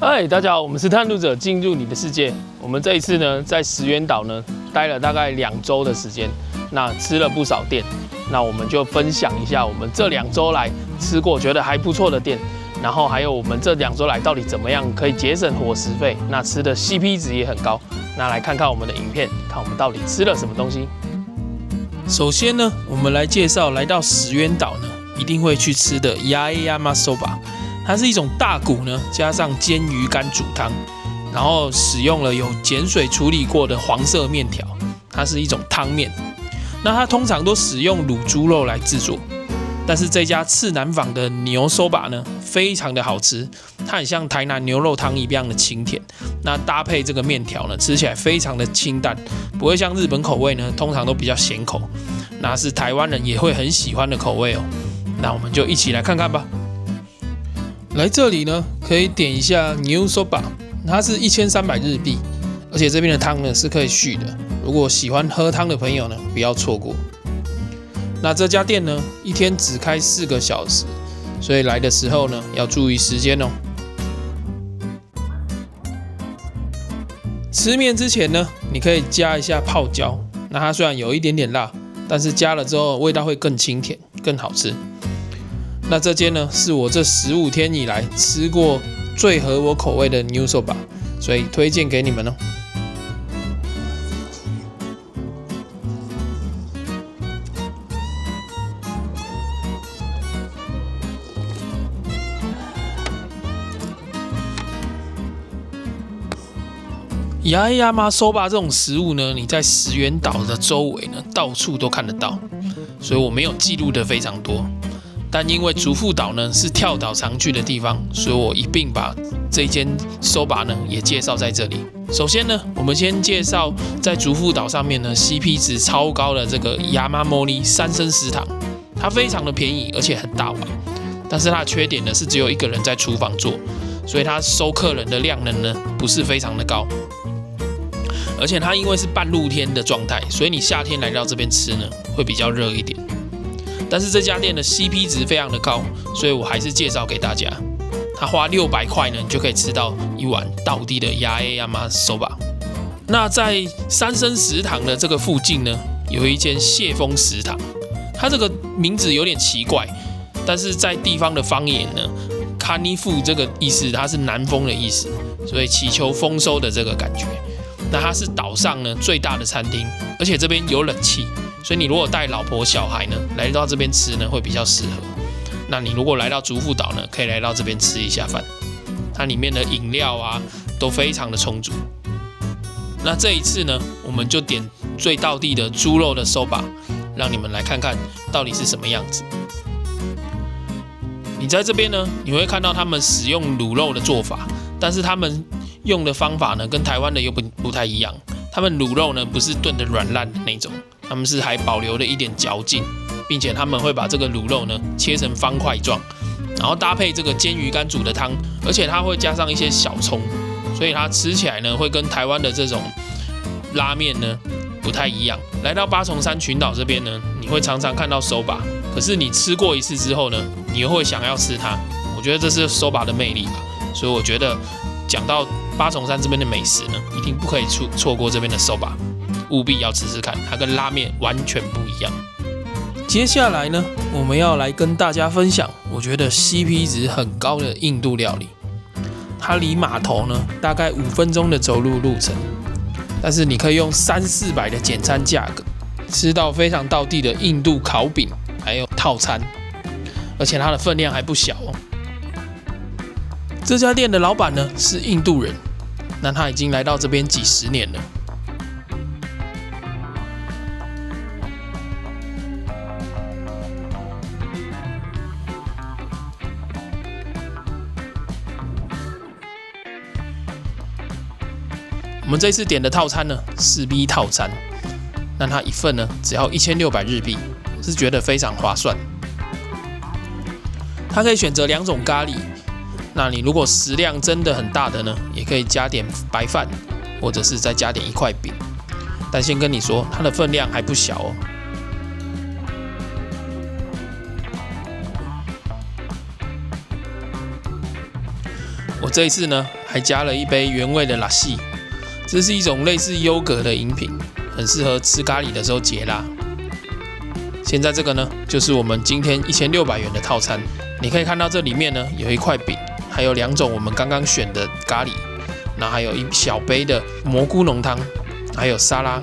嗨，大家好，我们是探路者，进入你的世界。我们这一次呢，在石垣岛呢待了大概2周的时间，那吃了不少店。那我们就分享一下我们这2周来吃过觉得还不错的店，然后还有我们这2周来到底怎么样可以节省伙食费，那吃的 CP 值也很高。那来看看我们的影片，看我们到底吃了什么东西。首先呢，我们来介绍来到石垣岛呢，一定会去吃的八重山そば。它是一种大骨呢，加上煎鱼干煮汤，然后使用了有碱水处理过的黄色面条，它是一种汤面。那它通常都使用卤猪肉来制作，但是这家次南坊的牛そば呢，非常的好吃，它很像台南牛肉汤一样的清甜。那搭配这个面条呢，吃起来非常的清淡，不会像日本口味呢，通常都比较咸口。那是台湾人也会很喜欢的口味哦。那我们就一起来看看吧。来这里呢，可以点一下牛そば，它是1300日币，而且这边的汤呢是可以续的。如果喜欢喝汤的朋友呢，不要错过。那这家店呢，一天只开4个小时，所以来的时候呢，要注意时间哦。吃面之前呢，你可以加一下泡椒，那它虽然有一点点辣，但是加了之后味道会更清甜，更好吃。那这间呢，是我这15天以来吃过最合我口味的牛そば，所以推荐给你们哦。八重山そば这种食物呢，你在石垣岛的周围呢，到处都看得到，所以我没有记录的非常多。但因为竹富岛呢是跳岛常去的地方，所以我一并把这间そば呢也介绍在这里。首先呢，我们先介绍在竹富岛上面呢 CP 值超高的这个山盛三生食堂，它非常的便宜，而且很大碗。但是它的缺点呢是只有1个人在厨房做，所以它收客人的量能呢不是非常的高。而且它因为是半露天的状态，所以你夏天来到这边吃呢会比较热一点。但是这家店的 CP 值非常的高，所以我还是介绍给大家。他花600块呢，你就可以吃到一碗道地的八重山そば。那在三生食堂的这个附近呢，有一间谢风食堂。它这个名字有点奇怪，但是在地方的方言呢，卡尼富这个意思，它是南风的意思，所以祈求丰收的这个感觉。那它是岛上呢最大的餐厅，而且这边有冷气。所以你如果带老婆小孩呢，来到这边吃呢，会比较适合。那你如果来到竹富岛呢，可以来到这边吃一下饭。它里面的饮料啊，都非常的充足。那这一次呢，我们就点最道地的猪肉的そば，让你们来看看到底是什么样子。你在这边呢，你会看到他们使用卤肉的做法，但是他们用的方法呢，跟台湾的又不太一样。他们卤肉呢，不是炖的软烂的那种。他们是还保留了一点嚼劲，并且他们会把这个卤肉呢切成方块状，然后搭配这个煎鱼干煮的汤，而且它会加上一些小葱，所以它吃起来呢会跟台湾的这种拉面呢不太一样。来到八重山群岛这边呢，你会常常看到そば，可是你吃过一次之后呢，你又会想要吃它。我觉得这是そば的魅力吧，所以我觉得讲到八重山这边的美食呢，一定不可以错过这边的そば。务必要吃吃看，它跟拉面完全不一样。接下来呢，我们要来跟大家分享，我觉得 CP 值很高的印度料理。它离码头呢大概5分钟的走路路程，但是你可以用300-400的简餐价格，吃到非常道地的印度烤饼，还有套餐，而且它的分量还不小哦。这家店的老板呢是印度人，那他已经来到这边几10年了。我们这次点的套餐呢是 B 套餐，那它一份呢只要1600日币，我是觉得非常划算。它可以选择2种咖喱，那你如果食量真的很大的呢，也可以加点白饭，或者是再加点1块饼。但先跟你说，它的分量还不小哦。我这一次呢还加了一杯原味的拉西，这是一种类似优格的饮品，很适合吃咖喱的时候解辣。现在这个呢就是我们今天1600元的套餐，你可以看到这里面呢有一块饼，还有2种我们刚刚选的咖喱，然后还有一小杯的蘑菇浓汤，还有沙拉。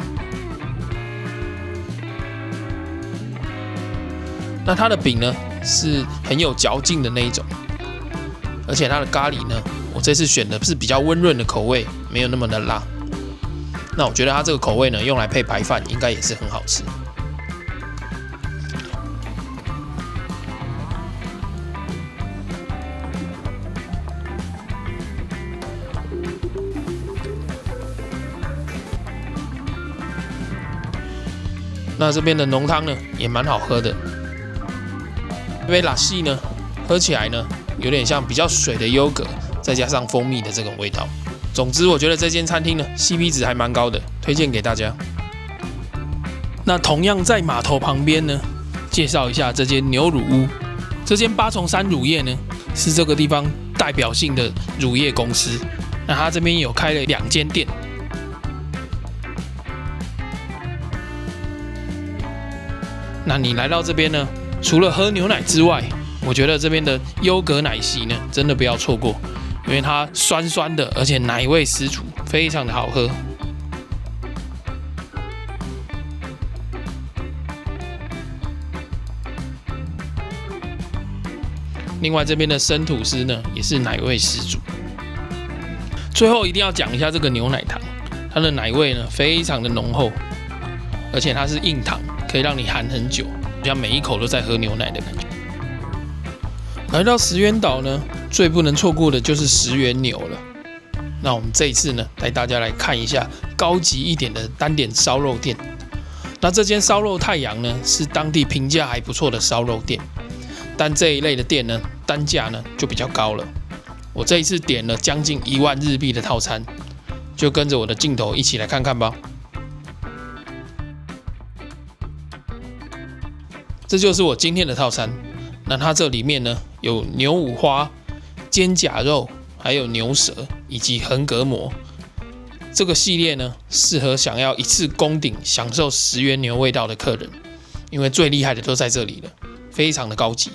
那它的饼呢是很有嚼劲的那一种，而且它的咖喱呢，我这次选的是比较温润的口味，没有那么的辣。那我觉得它这个口味呢，用来配白饭应该也是很好吃。那这边的浓汤呢也蛮好喝的，这杯拉西呢喝起来呢有点像比较水的优格，再加上蜂蜜的这种味道。总之我觉得这间餐厅呢 CP 值还蛮高的，推荐给大家。那同样在码头旁边呢，介绍一下这间牛乳屋。这间8重山乳业呢是这个地方代表性的乳业公司，那它这边有开了2间店。那你来到这边呢，除了喝牛奶之外，我觉得这边的优格奶昔呢，真的不要错过，因为它酸酸的，而且奶味十足，非常的好喝。另外这边的生吐司呢，也是奶味十足。最后一定要讲一下这个牛奶糖，它的奶味呢非常的浓厚，而且它是硬糖。可以让你含很久，像每一口都在喝牛奶的感觉。来到石原岛呢，最不能错过的就是石原牛了。那我们这一次呢，带大家来看一下高级一点的单点烧肉店。那这间烧肉太阳呢，是当地评价还不错的烧肉店，但这一类的店呢，单价呢就比较高了。我这一次点了将近1万日币的套餐，就跟着我的镜头一起来看看吧。这就是我今天的套餐。那它这里面呢有牛五花、肩胛肉，还有牛舌以及横膈膜。这个系列呢适合想要一次攻顶享受石原牛味道的客人，因为最厉害的都在这里了，非常的高级。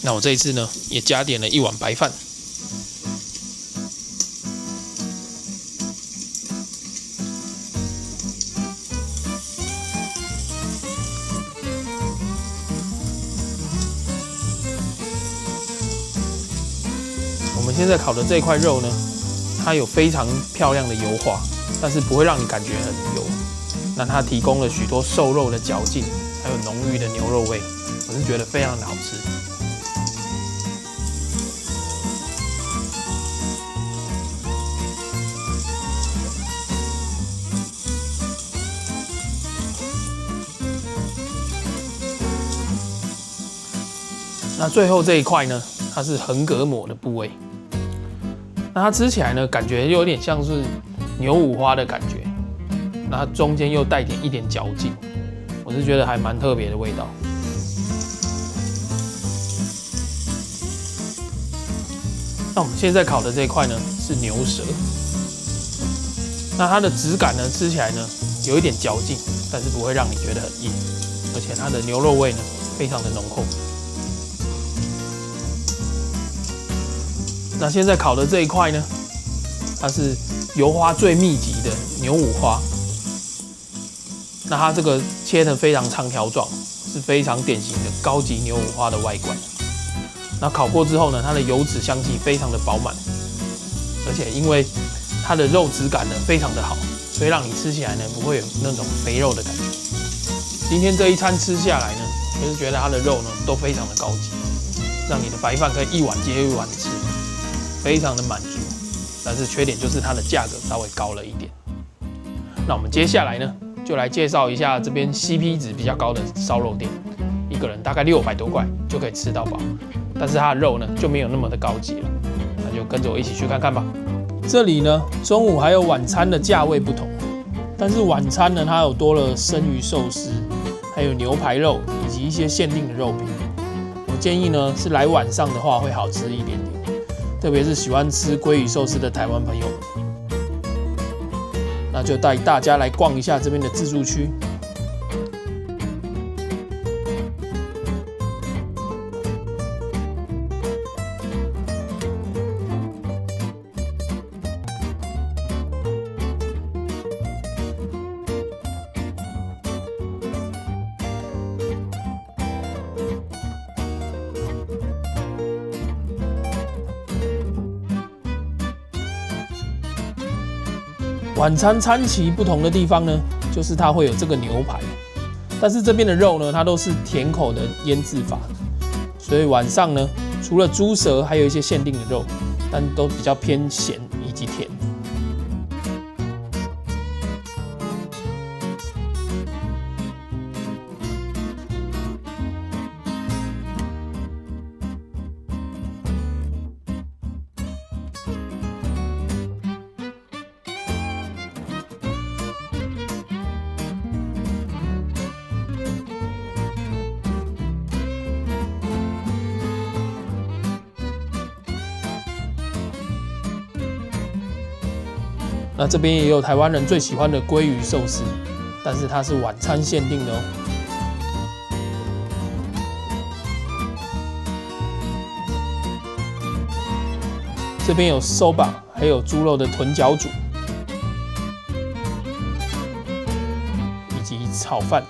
那我这一次呢也加点了1碗白饭。我们现在烤的这块肉呢，它有非常漂亮的油花，但是不会让你感觉很油。那它提供了许多瘦肉的嚼劲，还有浓郁的牛肉味，我是觉得非常的好吃。那最后这一块呢，它是横膈膜的部位。那它吃起来呢，感觉有点像是牛五花的感觉，那它中间又带一点嚼劲，我是觉得还蛮特别的味道。那我们现在烤的这一块呢是牛舌，那它的质感呢吃起来呢有一点嚼劲，但是不会让你觉得很硬，而且它的牛肉味呢非常的浓厚。那现在烤的这一块呢，它是油花最密集的牛五花。那它这个切得非常长条状，是非常典型的高级牛五花的外观。那烤过之后呢，它的油脂香气非常的饱满，而且因为它的肉质感呢非常的好，所以让你吃起来呢不会有那种肥肉的感觉。今天这一餐吃下来呢，就是觉得它的肉呢都非常的高级，让你的白饭可以一碗接一碗的吃。非常的满足，但是缺点就是它的价格稍微高了一点。那我们接下来呢，就来介绍一下这边 CP 值比较高的烧肉店，一个人大概600多块就可以吃到饱，但是它的肉呢就没有那么的高级了。那就跟着我一起去看看吧。这里呢，中午还有晚餐的价位不同，但是晚餐呢，它有多了生鱼寿司，还有牛排肉以及一些限定的肉品。我建议呢是来晚上的话会好吃一点点。特别是喜欢吃鲑鱼寿司的台湾朋友们。那就带大家来逛一下这边的自助区。晚餐餐期不同的地方呢，就是它会有这个牛排，但是这边的肉呢，它都是甜口的腌制法，所以晚上呢，除了猪舌，还有一些限定的肉，但都比较偏咸以及甜。那这边也有台湾人最喜欢的鲑鱼寿司，但是它是晚餐限定的哦。这边有 soba， 还有猪肉的豚脚煮，以及炒饭。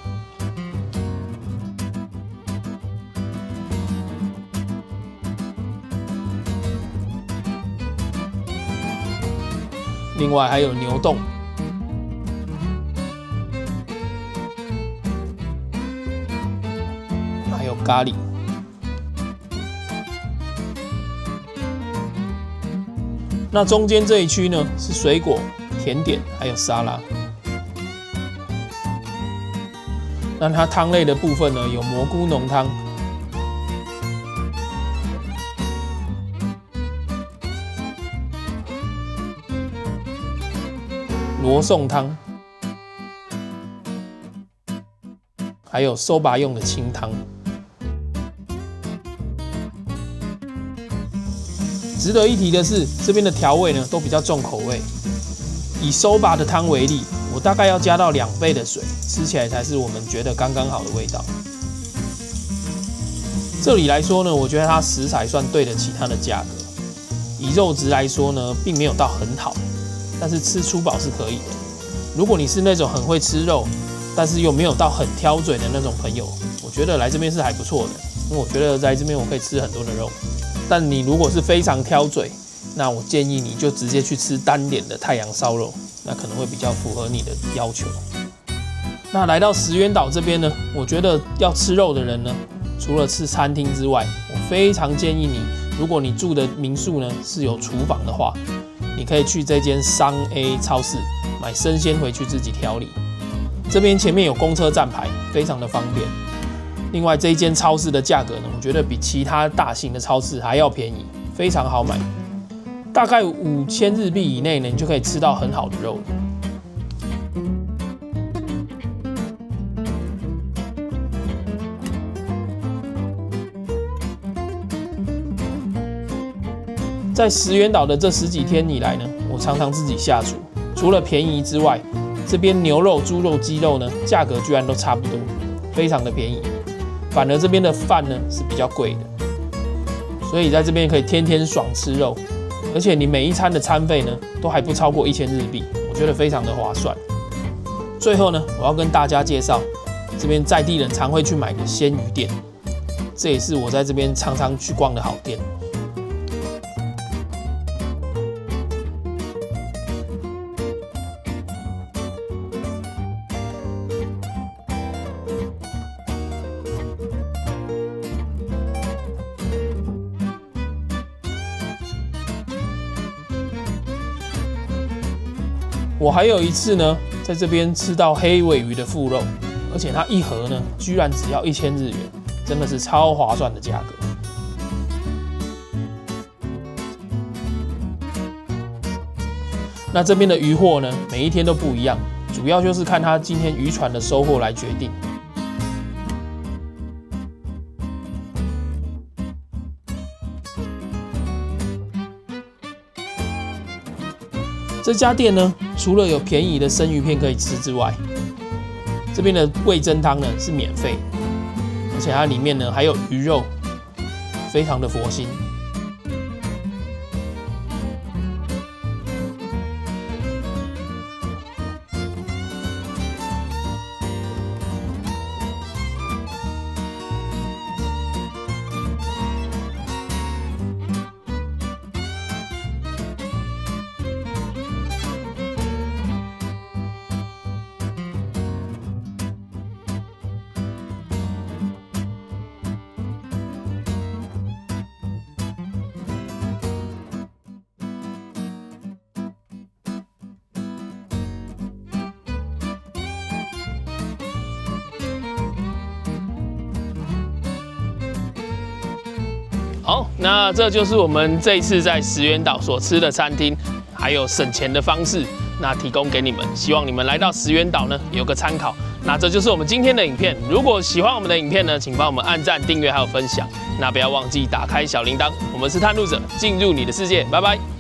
另外还有牛冻，还有咖喱。那中间这一区呢，是水果、甜点，还有沙拉。那它汤类的部分呢，有蘑菇浓汤、罗宋汤，还有soba用的清汤。值得一提的是，这边的调味呢都比较重口味。以soba的汤为例，我大概要加到2倍的水，吃起来才是我们觉得刚刚好的味道。这里来说呢，我觉得它食材算对得起它的价格。以肉质来说呢，并没有到很好。但是吃粗饱是可以的。如果你是那种很会吃肉，但是又没有到很挑嘴的那种朋友，我觉得来这边是还不错的。因为我觉得在这边我可以吃很多的肉。但你如果是非常挑嘴，那我建议你就直接去吃单点的太阳烧肉，那可能会比较符合你的要求。那来到石垣岛这边呢，我觉得要吃肉的人呢，除了吃餐厅之外，我非常建议你，如果你住的民宿呢是有厨房的话，你可以去这间商 A 超市买生鲜回去自己调理。这边前面有公车站牌，非常的方便。另外这一间超市的价格呢，我觉得比其他大型的超市还要便宜，非常好买。大概5000日币以内呢，你就可以吃到很好的肉了。在石垣岛的这10几天以来呢，我常常自己下厨。除了便宜之外，这边牛肉、猪肉、鸡肉呢，价格居然都差不多，非常的便宜。反而这边的饭呢是比较贵的，所以在这边可以天天爽吃肉，而且你每一餐的餐费呢都还不超过1000日币，我觉得非常的划算。最后呢，我要跟大家介绍这边在地人常会去买的鲜鱼店，这也是我在这边常常去逛的好店。我还有一次呢，在这边吃到黑鮪鱼的腹肉，而且它一盒呢，居然只要1000日元，真的是超划算的价格。那这边的渔获呢，每一天都不一样，主要就是看它今天渔船的收获来决定。这家店呢，除了有便宜的生鱼片可以吃之外，这边的味噌汤呢是免费，而且它里面呢还有鱼肉，非常的佛心。好，那这就是我们这一次在石原岛所吃的餐厅，还有省钱的方式，那提供给你们，希望你们来到石原岛呢有个参考。那这就是我们今天的影片，如果喜欢我们的影片呢，请帮我们按赞、订阅还有分享，那不要忘记打开小铃铛。我们是探路者，进入你的世界，拜拜。